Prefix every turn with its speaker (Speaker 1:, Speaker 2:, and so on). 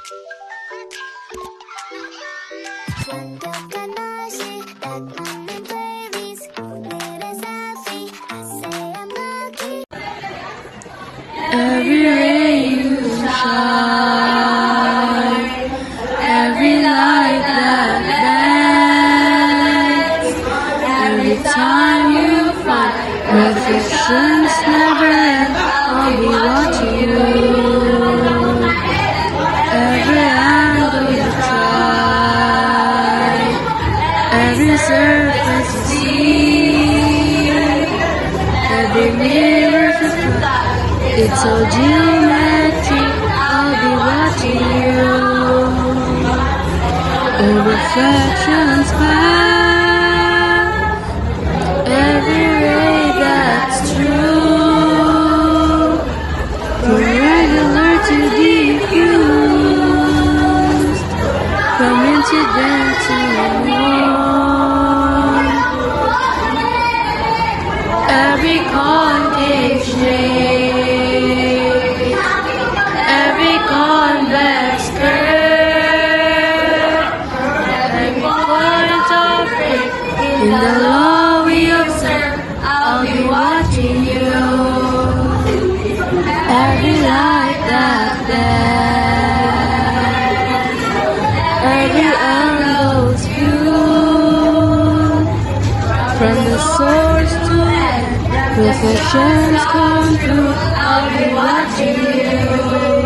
Speaker 1: Every ray you shine, every light that bends, every time you find reflections never end. I'll be watching you. Every angle you try, every surface you see, every mirror you try. It's all geometry, I'll be watching you. All reflections back, every ray that's true, from regular to diffused, from incident to warm. Every concave shape, every convex curve, every point of break in the law we observe, I'll be watching you. Every light that bends, every angle's view, from the source to end, reflections come through, I'll be watching you.